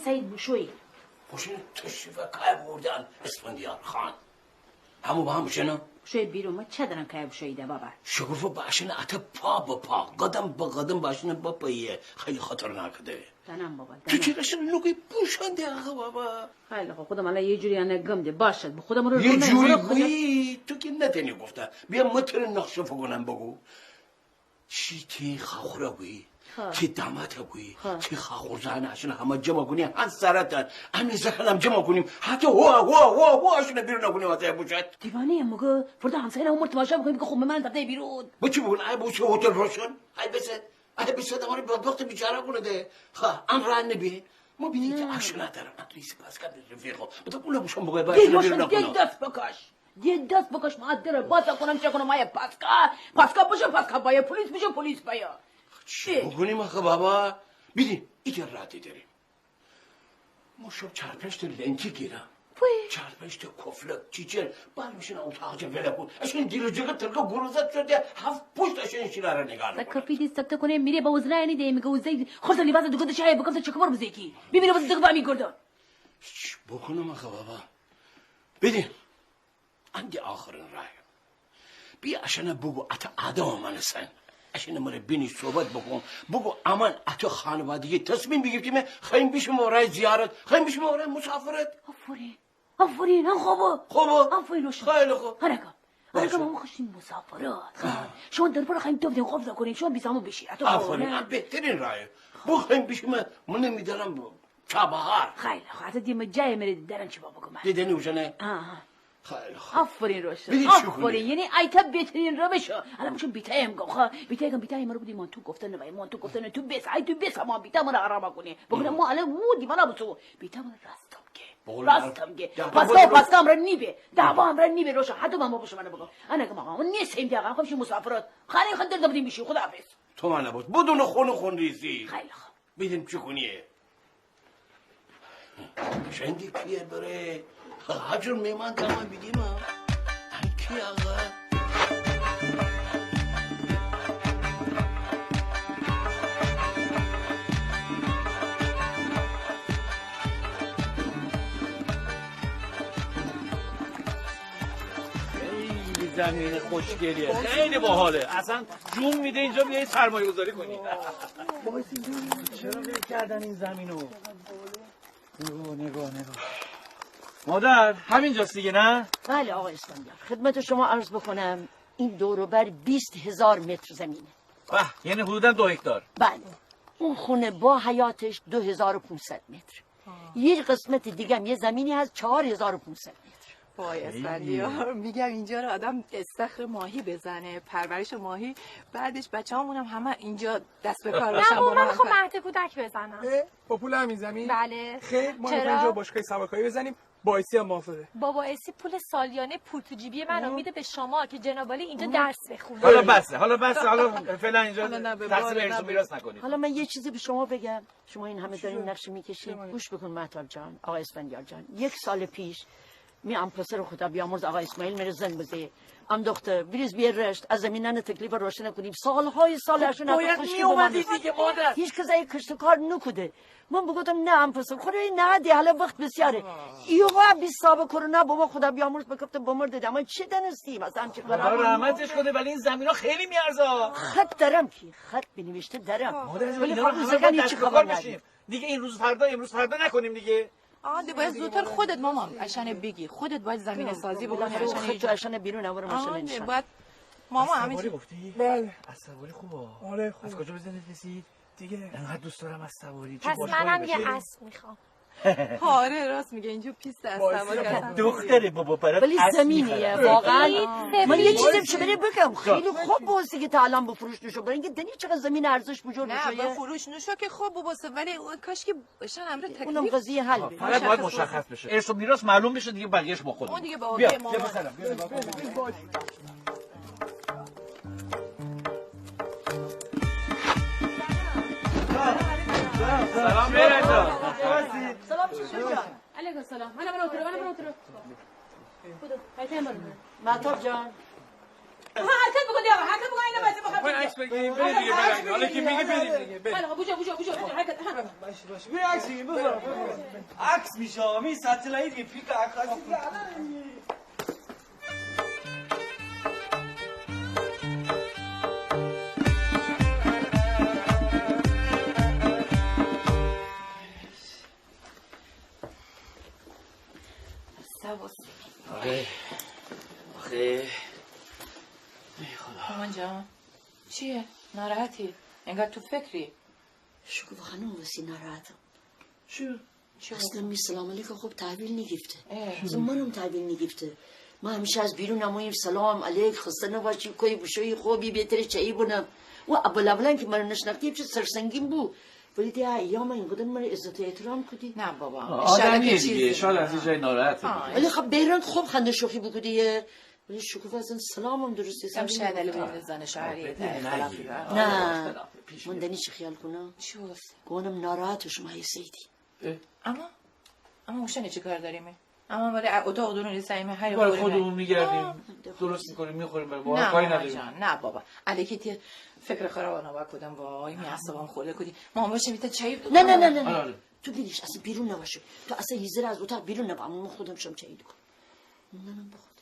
سعید بوشوی بوشین تشریف که بردن اسفندیار خان همو با هم بوشینم شوی بیرون ما چه دارم که بوشویده بابا شگرفه باشین اتا پا با پا قدم با قدم باشین با پاییه خیلی خطرناکه ده دنم بابا تو چراشن لوگی پوشنده آقا بابا خیلی خوب خودم الان یه جوری انگم ده باشد خودم رو یه جوری بایی تو که نتنی گفته بیا متر نقشه فگونم بگو چی تی خاخوره بایی چی دامت بایی چی خاخور زنه اشون همه جمع کنیم هن سرطن همین زخنم جمع کنیم حتی هوا اشون بیرون نکنیم واسه بوشد دیوانه مگه فردا همسایه عمر تماشا بکنیم که خب من دفعه بیرون با چی بگون ای بوشه هتل روشن ای بسد امانی بدبخت بیچاره کنه ده ان راه نبی ما بینی که اشون ندارم من توی سپاس کنم رفیقو بتا بولا بوشم بگوی باید بیرون نکنم یه دست بکش معدره باسا کنم چه کنم های پاسکا باید پلیس باید چی بکنیم آخه بابا بیدیم ایگه راتی داریم ما شب 4-5 تا لنکی گیرم 4-5 تا کفلک چیچر باید میشن اتاقجا وله کن اشون دیلو جگه تلقا گروزت شده 7 پشت اشون شیره را نگاه نکنه کافی دیست سکته کنه میره با وزنه یعنی ده میگه وزنه خورد لیباز دوگه شای بکن چه کبار بزیکی ببینه واسه دغه بامی گردن چی بکنم آخه بابا بیدیم عندي آخرین رای بیا اشنا بگو اتا آدم من سن اشنا مره بینی صحبت بکن بگو امان اتا خانوادگی تصمیم بگیریم خواهیم بیشم ورای زیارت خواهیم بیشم ورای مسافرت آفرین خوبه آفرین روشن خیلی خوب هرگاه ما خوشیم مسافرت شما در برای خواهیم دوبدیم خواب کنیم شما بیزامو بشی آفرین بهترین رای بگو خواهیم بیشم من نمیدارم چابهار خیلی خوب حتی دیم جای میره دیدارم چی با بگو من دیدنی وشنه خیلی خوب آفرین روشن آفرین یعنی ایتا بهترین روشو الان میشم بیتایم گم بیتایم رو بودیم تو گفتن تو بس ما بیتام رو آرام کنی بگم ما الان مودی مالا بسو بیتام راستم گه پاسکا امر نیبه دعوا امر نیبه روشن حتی من باشه من بگم انا که ما نیستیم دیگه خودش مسافرت خالی خود دل بودیم میشی خداحافظ تو من نبود بدون خون ریزی خیلی خوب بیدیم چی کنیه شندی کیه بره هجر میمان تمام بیدیم کی آقا خیلی زمین خوشگلیه خیلی باحاله اصلا جون میده اینجا بیایی سرمایه گذاری کنی چرا ول کردن این زمینو نگاه مادر همینجاست دیگه نه؟ بله آقا اسفندیار خدمت شما عرض بکنم این دوروبر 20,000 متر زمینه یعنی حدودا 2 هکتار بله اون خونه با حیاتش 2500 متر یک قسمت دیگه هم یه زمینی هست 4500 متر وای اسفندیار میگم اینجا رو آدم استخر ماهی بزنه پرورش ماهی بعدش بچه‌هامون هم همه اینجا دست به کار بشن با من میخوام مهد کودک بزنم با پول همین زمین بله خیر ما میخوایم اینجا باشگاه سوارکاری بزنیم باعثی هم موافقه با باعثی پول سالیانه پول تو جیبی منو میده به شما که جنابالی اینجا درس بخونه حالا بسه فعلا اینجا تقسیم ارث و میراث نکنید حالا من یه چیزی به شما بگم شما این همه دارین نقشه میکشید گوش بکن مهتاب جان آقا اسفندیار جان 1 سال پیش می ام پسر خدا بیامرز آقا اسماعیل میره زن بزه ام دختر بریز بیار رشت از زمینان تکلیف روشن کنیم سالهای سال اشون باید میومدی دیگه مادر هیچ کسی کشتکار نکده من بگفتم نه ام پسر خدای نه دی حالا وقت بسیاره ایوها 20 سال کرونا بابا خدا بیامرز بگفت بمرد اما چه دنستی مثلا چه قرار رحمتش کنه ولی این زمینا خیلی میارزه خط درم کی خط بنوشته درم ولی خب چه خبر بشیم دیگه این روز فردا امروز فردا نکنیم دیگه باید زودتر خودت مامان عشان بگی خودت باید زمین سازی بکنی عشان بیرون اورم عشان باید ماما همین گفتی بله سواری خوبه آره خوبه از کجا بزنید رسید دیگه انقدر دوست دارم از سواری پس منم یه اسب میخوام آره راست میگه اینجا پیست از سواری دختره بابا برات ولی زمینیه واقعا من یه چیزی چه بره بگم خیلی خوب بوسی که تا الان بفروش نشو برای اینکه دنی چقدر زمین ارزش بزرگ نه بفروش نشو که خوب بوسه ولی کاش که بشن امر تکلیف اونم قضیه حل بشه فقط باید مشخص بشه ارث و میراث معلوم بشه دیگه بقیه‌اش با خودمون اون دیگه با بیا سلام میرجا سلام جان علیکم السلام من برو اترو خودو هایتم برو مهتاب جان حرکت بکن آقا حرکت بکن اینا بازی بخوام باید عکس بگیریم بریم دیگه بریم حالا که میگی بریم دیگه بریم آقا بوجا حرکت باشه بریم عکس بگیریم بذار عکس میشه می ساتلایت دیگه پیک عکاسی آخه مامان جان چیه؟ ناراحتی؟ انگار تو فکری شکو خانم وسی ناراحتم چی اصلا می سلام علیکم خوب تحویل نگیفته اصلا منم تحویل نگیفته ما همیشه از بیرون نماییم سلام علیک خسته نباشی کوی بشوی خوبی بهتره چایی بونم و اولا که من نشناختی چه سرسنگین بود ولی دیگه ایام اینقدر من عزت احترام کردی نه بابا آدمیه دیگه شاید از جای ناراحته ولی خب بیرون خوب خنده شوخی بکردی ولی شکوفه اصلا سلامم درستی هم شاید علی بین زن شهریه نه من دنی چه خیال کنم چی بود؟ گونم ناراحت شما ای سیدی اما موشنه چی کار داریم؟ اما برای اتاق دورونی سعیمه هر برای خودمون میگردیم درست میکنیم میخوریم برای کاری نداریم نه بابا علیکی تی فکر خرابانه با کدم وای می اعصابم خورده کردی مامان باشه میته چای نه تو بیلیش اصلا بیرون نباشه تو اصلا هیزر از اتاق بیرون نبا من خودم شم چای کنم نه بخواد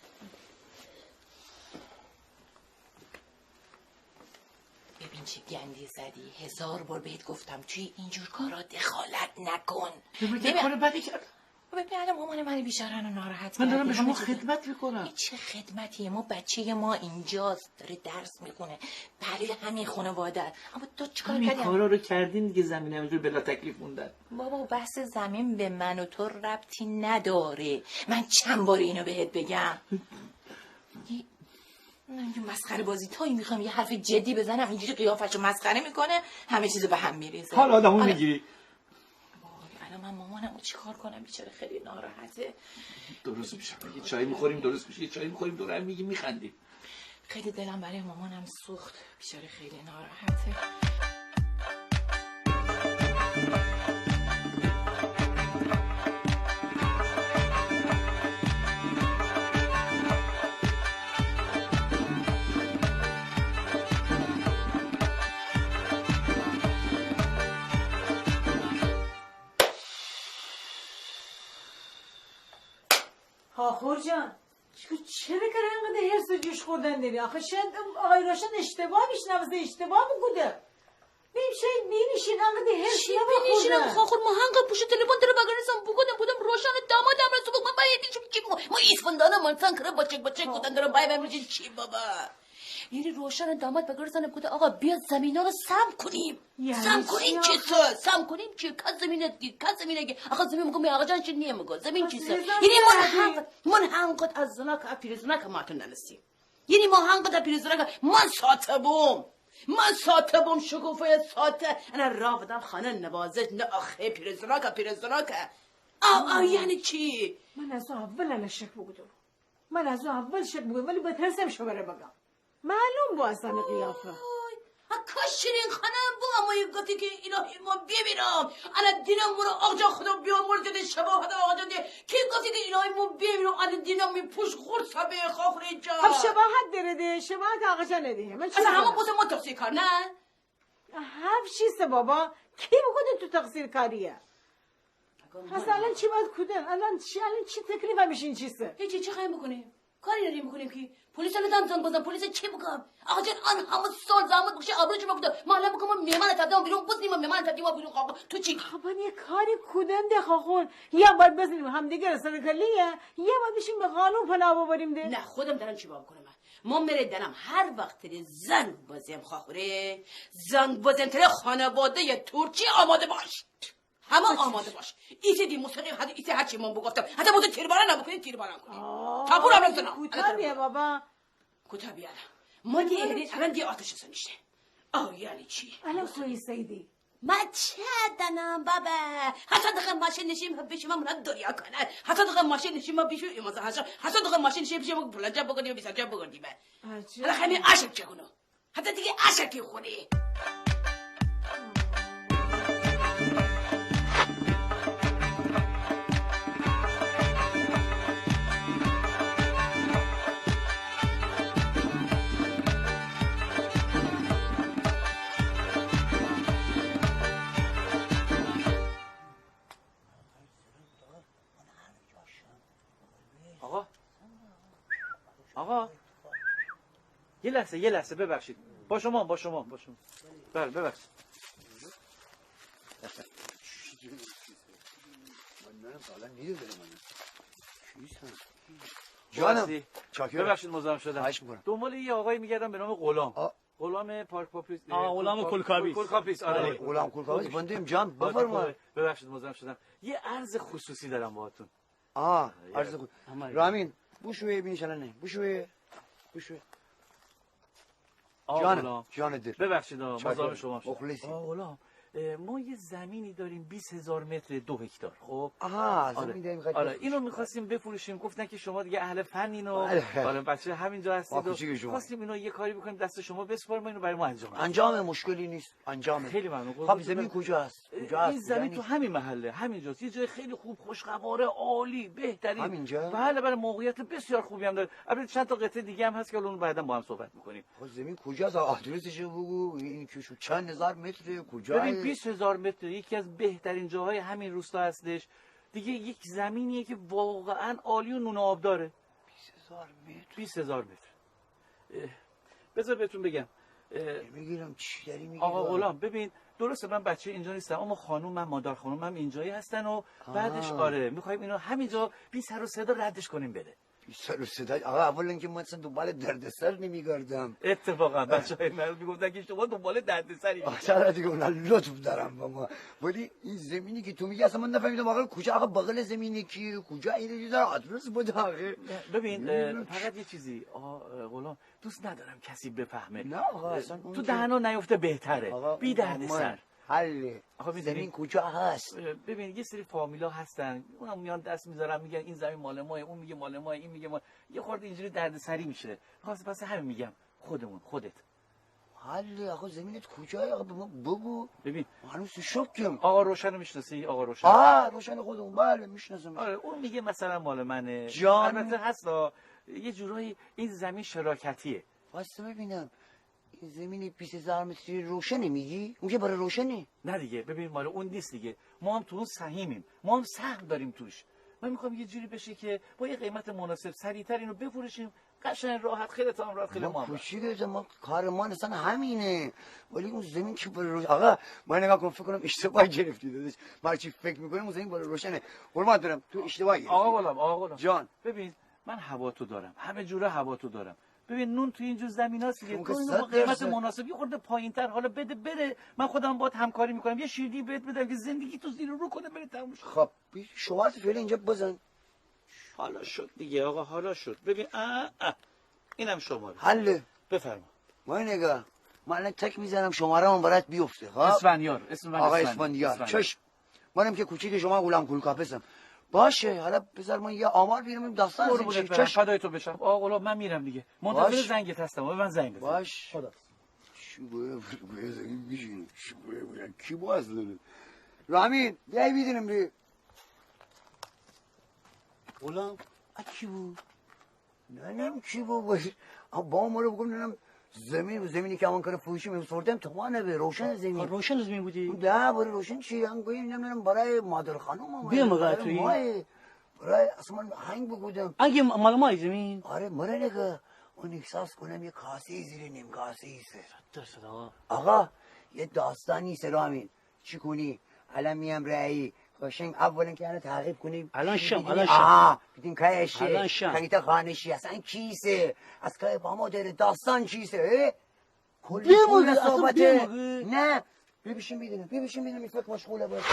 ببین چه گندی زدی 1000 بار بهت گفتم توی اینجور کارا دخالت نکن ببین کار بدی کرد ببین الان مامان من بیچاره رو ناراحت من دارم به شما خدمت میکنم چه خدمتیه ما بچه ما اینجاست داره درس میخونه بله همین خانواده اما تو چیکار کردی همین کارا رو کردین دیگه زمین همینجور بلا تکلیف موندن بابا بحث زمین به من و تو ربطی نداره من چند بار اینو بهت بگم من مسخره بازی تایی میخوام یه حرف جدی بزنم اینجوری قیافشو مسخره میکنه همه چیزو به هم میریزه حالا آدمو میگیری الان من مامانمو چیکار کنم بیچاره خیلی ناراحته درست میشه یه چای میخوریم درست میشه یه چای میخوریم دور هم میگیم میخندیم خیلی دلم برای مامانم سوخت بیچاره خیلی ناراحته آخور جان چرا که اینقدر هرس و جوش خوردن داری؟ آخه شاید آقای روشن اشتباه میشنوزه اشتباه بگوده بیم شاید بینیشین اینقدر هرس بینیشینم خاخور ما هنگا پوش تلفن داره بگرنسم بودم روشن دامادم رسو من باید چی ما ایسفندانم من سان کره بچه کودن داره باید میشه چی بابا یعنی روشن داماد بگرسن بوده آقا بیا زمینا رو سم کنیم سم کنیم چی کز زمینه گی آقا زمین میگم آقا جان چی نمیگه زمین چی یعنی من هنگات از زنا که پیرزنا که ماتون ننسی یعنی ما هنگات پیرزنا که من ساتبم شکوفه ساته انا رافدم خانه نوازش نه آخه پیرزنا که آه یعنی چی من از اول شک بگودم ولی بترسم شو بره بگم معلوم با اصلا قیافه کاش شیرین خانم بو اما یه گفتی که الهی ما ببینم انا دینم برو آقا خدا بیامرزد شباهت آقا جان کی گفتی که الهی ما ببینم انا دینم می پوش خورد به خاخره جا خب شباهت داره شباهت آقا جان نده اصلا همه بوسه ما تقصیر کار نه هم چیسته بابا کی بکنه تو تقصیر کاریه اصلا الان چی باید کودن الان چی تکلیف همیشین چیسته هیچی چه خواهیم بکنیم کاری نداریم بکنیم که پلیس الان زنگ بزن پلیس چی بکنم آقا جان آن همه سال زحمت بکشه آبروش بکنم ما الان بکنم میهمان تادم بیرون بزنیم میهمان تادیم بیرون آقا تو چی خب یه کاری کودن ده خاخون یا باید بزنیم هم دیگه رساله کلیه یا باید بشیم به قانون پناه ببریم ده نه خودم دارم چی باید کنم ما میره دارم هر وقت زنگ بزنم خاخوره زنگ بزنم تره خانواده ترکی آماده باش همه آماده باش ایسه دی موسیقی حتی ایسه هرچی من بگفتم حتی موزه تیرباران نبکنیم تیرباران کنیم تابور هم نزنم کتابیه بابا کتابیه ما دیگه الان دیگه آتش سنیشته یعنی چی؟ الان خوی سیدی ما چه دنم بابا حتی دقیقه ماشین نشیم بشیم من دنیا کنن حتی دقیقه ماشین نشیم بشیم ایمازه حتی دقیقه ماشین نشیم بشیم بلنجا بگردیم بیسنجا بگردیم حالا خیلی عشق چه کنو حتی دیگه عشقی خونی آقا یه لحظه ببخشید. با شما بله ببخشید. جانم ببخشید مزاحم شدم. دنبال یه آقایی میگردم به نام غلام پارک پاپیس. غلام کلکاپیس. آره غلام کلکاپیس بندیم جان بفرمایید. ببخشید مزاحم شدم. یه عرض خصوصی دارم باهاتون. عرض رامین بوشوی بینشلنه بوشوی جان دل ببخشید مزاحم شما شدم. مخلصی. غلام ما یه زمینی داریم 20000 متر 2 هکتار. خب زمین داریم. آره اینو می‌خواستیم بفروشیم. گفتن که شما دیگه اهل فنین و آره بچه همینجا هستید و خواستیم اینو یه کاری بکنیم دست شما بسپاریم اینو برای ما انجام مشکلی نیست. انجام خیلی ممنون. خب زمین کجاست؟ این زمین تو همین محله همینجاست. یه جای خیلی خوب خوشقواره عالی بهترین. همینجا؟ بله موقعیت بسیار خوبی هم داره. البته چند تا قطعه دیگه هم هست که اون بعدا با هم صحبت می‌کنیم. خب زمین کجاست؟ آدرسش رو بگو. این که چند هزار متر کجاست؟ 20000 متر یکی از بهترین جاهای همین روستا هستش. دیگه یک زمینیه که واقعا عالی و نون آب داره. 20000 متر. بذار بهتون بگم. میگیرم چی داری میگی؟ آقا غلام ببین درسته من بچه اینجا نیستم اما خانوم من مادر خانومم اینجایی هستن و بعدش آره میخوایم اینو همینجا بی سر و صدا ردش کنیم بره. سر و صدا آقا اولا که من اصلا دنبال دردسر نمیگردم. اتفاقا بچه‌های من میگفتن که شما دنبال دردسری چرا دیگه اونا لطف دارم با ما. ولی این زمینی که تو میگی اصلا من نفهمیدم آقا کجا آقا بغل زمینی کی کجا این چیزا آدرس بده آقا. ببین فقط یه چیزی غلام دوست ندارم کسی بفهمه. نه آقا اصلا تو دهنا نیفته بهتره. بی دردسر. حله. آقا زمین کجا هست؟ ببین یه سری فامیلا هستن اونم میان دست میذارن میگن این زمین مال ماه اون میگه مال ماه این میگه یه خورده اینجوری دردسری میشه. پس همین میگم خودت حله. آقا زمینت کجای آقا به ما بگو. ببین هنوز شوکم. آقا روشن میشناسی؟ آقا روشن روشن خودمون بله میشناسم. آره اون میگه مثلا مال منه. جان البته هستا یه جورایی این زمین شراکتیه. واسه ببینم این زمین 20000 متری روشنی میگی؟ اون که برای روشنی؟ نه دیگه ببین مال اون نیست دیگه. ما هم تو اون سهیمیم. ما هم سهم داریم توش. من میخوام یه جوری بشه که با یه قیمت مناسب سریعتر اینو بفروشیم. قشنگ راحت خیلی راحت خیلی ما کوچیکه ما کار ما اصلا همینه. ولی اون زمین که برای روشن آقا من نگاه کنم فکر کنم اشتباه گرفتی داداش. ما چی فکر میکنیم اون زمین برای روشنه. قربان دارم تو اشتباه گرفتی. آقا غلام جان ببین من هوا تو دارم. همه جوره هوا تو دارم. ببین نون تو اینجور زمیناست که تو اینو با قیمت مناسب یه خورده پایینتر حالا بده من خودم باهات همکاری میکنم یه شیردی بهت بدم که زندگی تو زیر رو کنه بره تموم شه. خب شوهرت فعلا اینجا بزن. حالا شد دیگه آقا حالا شد. ببین اینم شماره حله. بفرما. ما نگاه من الان تک میزنم شماره اون برات بیفته. خب اسفندیار اسم من آقا اسفندیار چشم منم که کوچیک شما غلام کلکاپیسم. باشه حالا بذار من یه آمار بیارم داستان چشم فدای تو بشم. آقا غلام من میرم دیگه منتظر زنگت هستم. به من زنگ بزن. باش خدا شوگوی زنگ بشین شوگوی کی باز داره رامین بیای بیدینم دی غلام کی بود؟ نه کی بود با ما رو بگم نم زمینی که اون کار فروشی می‌سردم توانه به روشن زمین. روشن زمین بودی؟ نه برای روشن چی؟ هم گویی نمیدونم برای مادر خانومم. بیام توی برای اصلا هنگ بگودم. اگه مال ما زمین؟ آره مره نگه اون احساس کنم یه کاسه زیر نیم کاسه ایسته. درست آقا یه داستانی سرامین چی کنی؟ الان میام رأی قشنگ اولا که الان تعقیب کنیم الان شم بدیم کایشه کایتا خانشی اصلا کیسه از کای با ما داره داستان چیسه کلی پول صحبته نه ببیشیم بیدونم این فکر مشغوله باش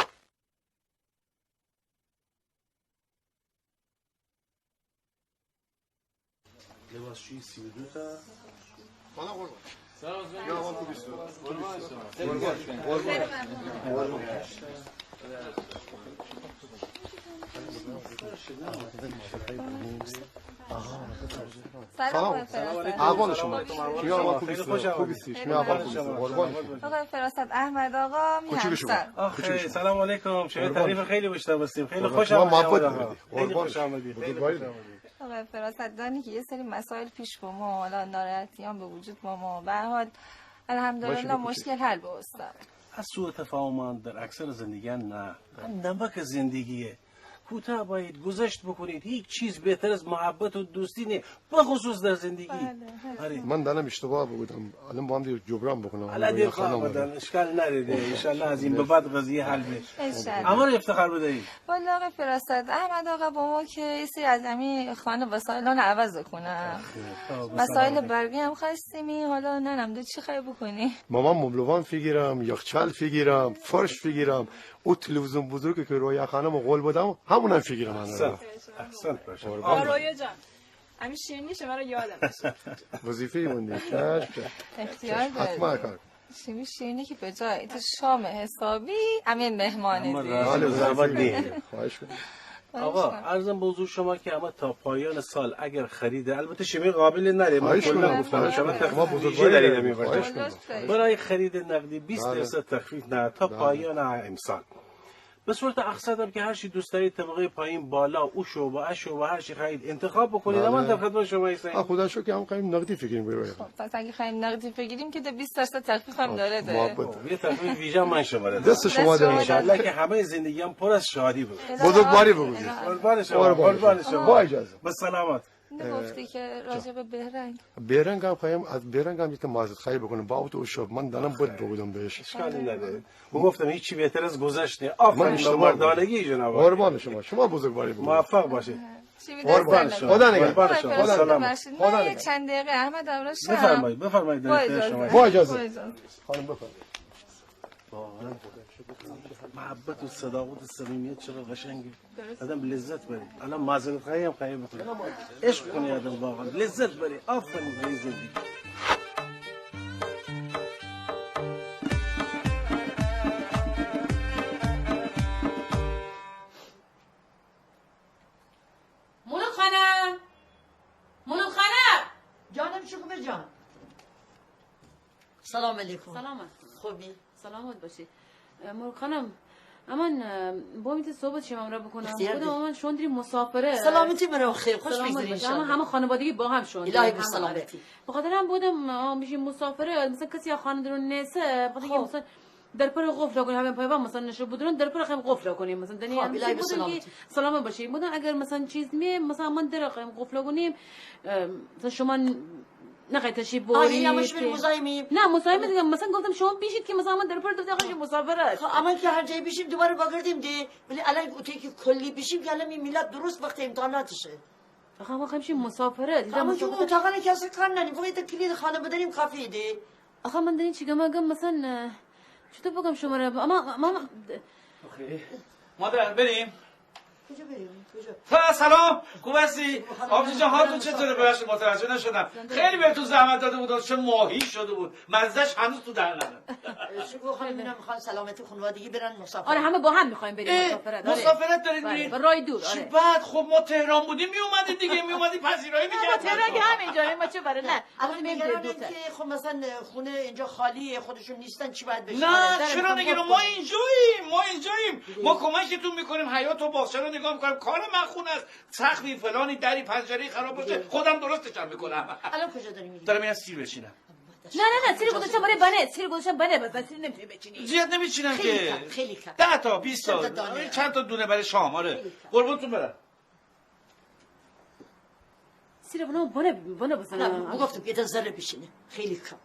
لباسشویی 32 تا خانه قربان سلام احوال شما کیا آقا خوبیستی شما احوال قربان آقا فراست احمد آقا میهمسر سلام علیکم شما تعریف خیلی بیشتر خیلی خوشم اومدید خیلی خوش آمدید آقا فراست دانی که یه سری مسائل پیش با ما حالا ناراحتیام به وجود ما به هر حال الحمدلله مشکل حل به استاد از سوء تفاهم در اکثر زندگیان نه نمک زندگیه کوتاه باید گذشت بکنید. هیچ چیز بهتر از محبت و دوستی نیست، بخصوص در زندگی. من دارم اشتباه بودم، الان با هم دیگه جبران بکنم. الان دیگه خانم اشکال نداره، ان شاء الله از این به بعد قضیه حل بشه. اما افتخار بدهید. والا آقا فراست احمد آقا با ما که ایسی از همین خانه وسایلان عوض کنم. وسایل برقی هم خواستیمی، حالا ننم چی خواهی بکنی؟ مامان مبلوان فیگیرم، یخچال فیگیرم، فرش فیگیرم، او تلویزیون بزرگی که رویا خانم قول بدم همونم فیگیرم. احسنت باشه. رویا جان همین شیرینی شما رو یادم باشه. وظیفه موندی. اختیار داری. حتما کار. شیرینی که به جای تو شام حسابی همین مهمانه دی. حالا زحمت نید. خواهش کنم. آقا عرضم به حضور شما که اما تا پایان سال اگر خریده، البته شمی قابل نره، من کلا گفتم شما تخفیف دارید می‌برید. برای خرید نقدی 20% تخفیف نه تا پایان امسال. به صورت اقصدم که هر چی دوست دارید طبقه پایین بالا او شعبه هر چی خرید انتخاب بکنید. من در خدمت شما هستم. خدا شکر که هم خواهیم نقدی فکر کنیم. پس اگه خواهیم نقدی بگیریم که 20% تخفیف هم داره. یه تخفیف ویژه من شما دادم. دست شما در ان شاء الله که همه زندگیام پر از شادی بود. بزرگواری بگویید. قربان شما. با اجازه. به سلامت. نگفتی که راجع به بهرنگ هم خواهیم از بهرنگ هم یک معذرت خواهی بکنم. با او شب من دارم بود بگم بهش. اشکالی نداره. گفتم هیچی بهتر از گذشت نیست. آفرین مردانگی جناب. قربان شما بزرگواری بگویید. موفق باشید. قربان شما. خدا نگهدار. خدا یک چند دقیقه احمد ابراش بفرمایید شما. با اجازه. خانم بفرمایید. محبت و صداقت و صمیمیت چقدر قشنگه. آدم لذت بره. الان معذرت خواهی هم خواهی بکنه. عشق کنه آدم واقعا لذت بره. آفرین به زندگی. مولو خانم جانم شکوفه جان. سلام علیکم. سلامت. خوبی؟ سلامت باشی. مولو خانم امان با میت صحبت شما را بکنم. خودم امان شوندری مسافره. سلامتی مرا خیر خوش بگذارید ان شاء الله. همه خانوادگی با هم شوندری. الهی به سلامتی. بخاطرم بودم میشیم مسافره مثلا کسی خانه درون نیسه بخاطر مثلا در پر قفل کنیم همین پایبان مثلا نشو بودن در پر خیم قفل کنیم مثلا دنیا الهی به سلامتی. سلامت باشید. بودن اگر مثلا چیز می مثلا من در خیم قفل کنیم مثلا شما نخواهید تشریف بورید. نه مش مزاحمی. نه مزاحم دیگه مثلا گفتم شما بیشید که مثلا من در پر داخل مسافرت. اما که هر جایی بشیم دوباره بگردیم دی ولی الان گویی که کلی بشیم که الان میلاد درست وقت امتحاناتشه. آخه ما خواهیم مسافرت. اما که اتاقا که اصلا کار ننیم فقط کلید خانه بداریم کافیه دی. آخه من دارین چیکار میگم مثلا چطور بگم شما را اما مادر بریم. کجا بریم؟ سلام خوب هستی؟ آبجی جان حالتون چطوره؟ ببخشید متوجه نشدم. خیلی بهتون زحمت داده بود. چه ماهی شده بود. مزهش هنوز تو دهنمه. شکر خانم اینا میخوان سلامتی خانوادگی برن مسافرت. آره همه با هم میخوایم بریم مسافرت. مسافرت دارید میرید؟ راه دور. چه بعد خب ما تهران بودیم میومدید دیگه میومدید پذیرایی میکردید. ما تهران که همینجا ما چه برای نه. الان میگن که خب مثلا خونه اینجا خالیه خودشون نیستن چی باید بشه؟ نه چرا نگیرم ما اینجاییم. ما کمکتون میکنیم حیات و باغچه رو نگاه میکنیم. کار من خونه است. سقفی فلانی دری پنجره خراب باشه خودم درستش میکنم. الان کجا داری میری؟ دارم میرم سیر بچینم. نه سیر گذاشتم برای بنه. سیر گذاشتم بنه بس سیر نمیتونی بچینی. زیاد نمیچینم که. خیلی کم. 10 تا 20 تا چند تا دونه برای شام. آره قربونتون برم. سیر بنه بزنم. گفتم یه ذره بشینه. خیلی کم.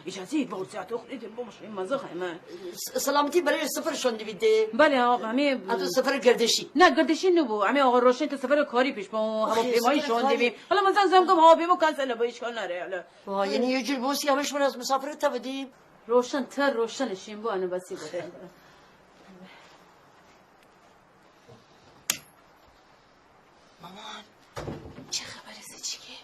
اجازه بورسات اخرید بابا این مزه خیمه. سلامتی برای سفر شوندی بیده. بله آقا همه از سفر گردشی. نه گردشی نبود. همه آقا روشن تو سفر کاری پیش با هواپیمایی شوندی بیم. حالا مثلا زنگ گفتم هواپیما کنسل با اشکال نره حالا. وای یعنی یه جور بوسی همش من از مسافرت تا بدیم. روشنشیم با اون بسی بوده. مامان چه خبره چیه؟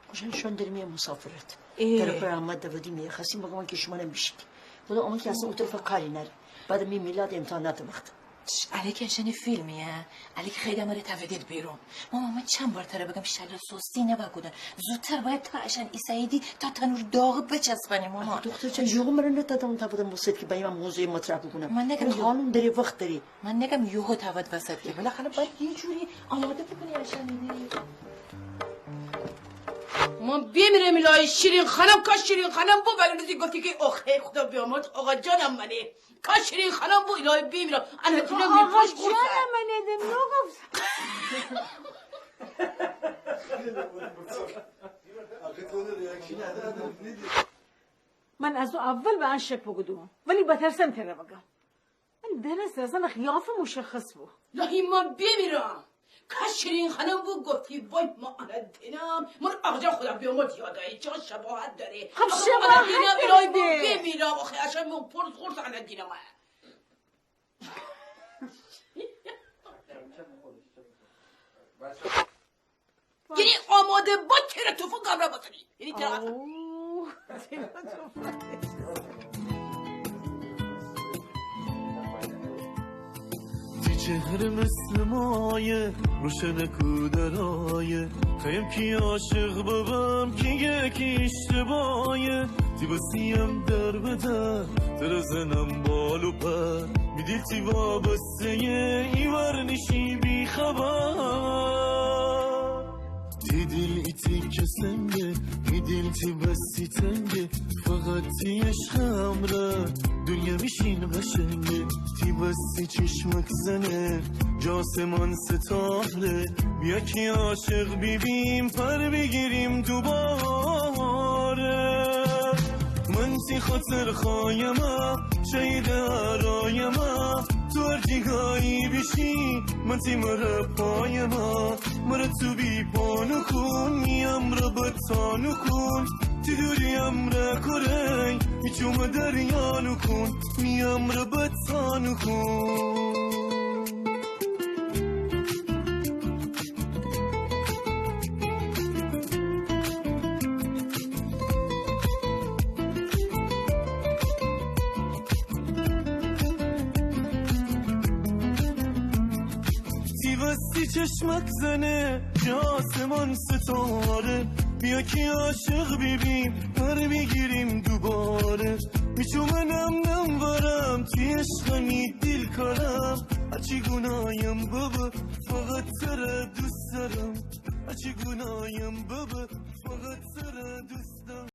خوشن شوندری می مسافرت. در پر احمد داودی می خواستیم بگم که شما نمیشید. خدا اون که اصلا اون طرف کاری نره. بعد می میلاد امتحانات وقت. علی که شنی فیلمیه. علی که خیلی مره تودید بیرون. مامان چند بار تره بگم شلا سستی نباکودن. زودتر باید تا عشان ایسایدی تا تنور داغ بچسبانی مامان. دکتر چه یوغ مرن تا تودم وسط که باید موضوع مطرح بکنم. من نگم حالون داری وقت داری. من نگم یوهو تود وسط که بالاخره باید یه جوری آماده بکنی عشان من بیمیرم الهی شیرین خانم کاش شیرین خانم بود ولی روزی گفتی که آخه خدا بیامرز آقا جانم منه کاش شیرین خانم بود الهی بیمیرم انا دینا آقا جانم منه دم نگفت من از اول به آن شک بگدم ولی بترسم تره بگم من درست اصلا خیاف مشخص بود لحی من بیمیرم کاش شیرین خانم بود گفتی وای ما انا دینم من آقا جان خدا بیامرز یادایی چه شباهت داره خب شباهت داره بیمیرم آخه اشان من پرس خورس انا دینم یعنی آماده با تره توفو قبره بطنی یعنی تره چهره مثل مایه روشن کودرایه خیم کی عاشق بابم کی یکی اشتباهه تی بسیم در بدر تر زنم بالو پر میدیل تی وابسته ایور نشی بی خبر تی دل ایتی کسنگه میدیل تی بستی تنگه فقط تی عشقم را دنیا میشین قشنگه تی بستی چشمک زنه جاسمان ستاره بیا کی عاشق بیبیم پر بگیریم دوباره من تی خاطر خایمه شهید عرایمه تو ارتیگایی بشی من تی مره پایمه مره تو بی پانو کن میم را بطانو کن تی دوریم را کرنگ میچوم دریانو کن میم را بطانو کن چشمک زنه جاسمان ستاره بیا کی عاشق بیبیم پر بگیریم دوباره میچومنم نمورم توی عشقمی دل کارم هرچی گنایم بابا فقط سر دوست دارم هرچی گنایم بابا فقط سر دوست دارم